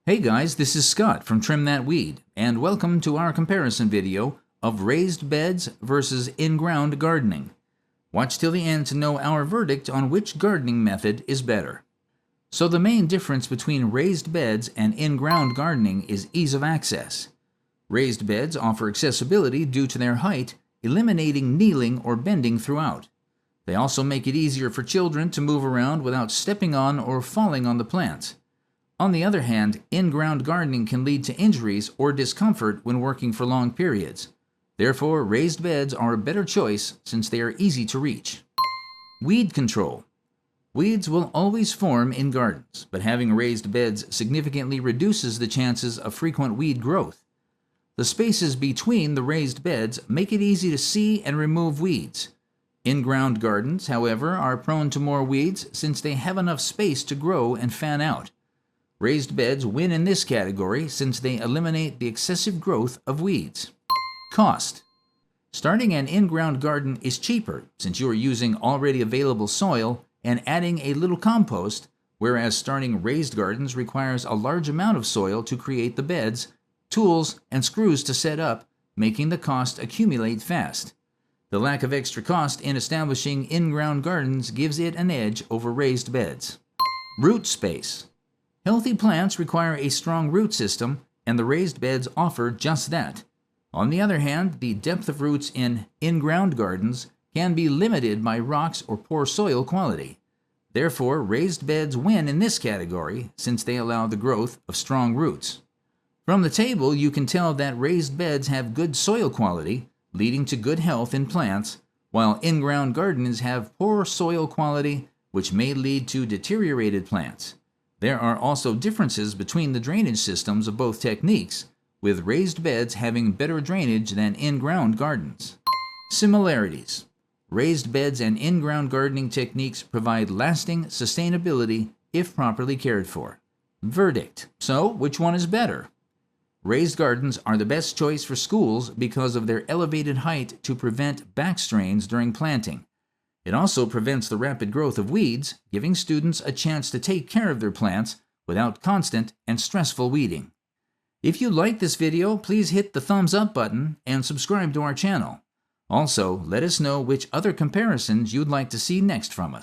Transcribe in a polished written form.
Hey guys, this is Scott from Trim That Weed, and welcome to our comparison video of raised beds versus in-ground gardening. Watch till the end to know our verdict on which gardening method is better. So the main difference between raised beds and in-ground gardening is ease of access. Raised beds offer accessibility due to their height, eliminating kneeling or bending throughout. They also make it easier for children to move around without stepping on or falling on the plants. On the other hand, in-ground gardening can lead to injuries or discomfort when working for long periods. Therefore, raised beds are a better choice since they are easy to reach. Weed control. Weeds will always form in gardens, but having raised beds significantly reduces the chances of frequent weed growth. The spaces between the raised beds make it easy to see and remove weeds. In-ground gardens, however, are prone to more weeds since they have enough space to grow and fan out. Raised beds win in this category since they eliminate the excessive growth of weeds. Cost. Starting an in-ground garden is cheaper since you are using already available soil and adding a little compost, whereas starting raised gardens requires a large amount of soil to create the beds, tools, and screws to set up, making the cost accumulate fast. The lack of extra cost in establishing in-ground gardens gives it an edge over raised beds. Root space. Healthy plants require a strong root system, and the raised beds offer just that. On the other hand, the depth of roots in in-ground gardens can be limited by rocks or poor soil quality. Therefore, raised beds win in this category since they allow the growth of strong roots. From the table, you can tell that raised beds have good soil quality, leading to good health in plants, while in-ground gardens have poor soil quality, which may lead to deteriorated plants. There are also differences between the drainage systems of both techniques, with raised beds having better drainage than in-ground gardens. Similarities. Raised beds and in-ground gardening techniques provide lasting sustainability if properly cared for. Verdict. So, which one is better? Raised gardens are the best choice for schools because of their elevated height to prevent back strains during planting. It also prevents the rapid growth of weeds, giving students a chance to take care of their plants without constant and stressful weeding. If you like this video, please hit the thumbs up button and subscribe to our channel. Also, let us know which other comparisons you'd like to see next from us.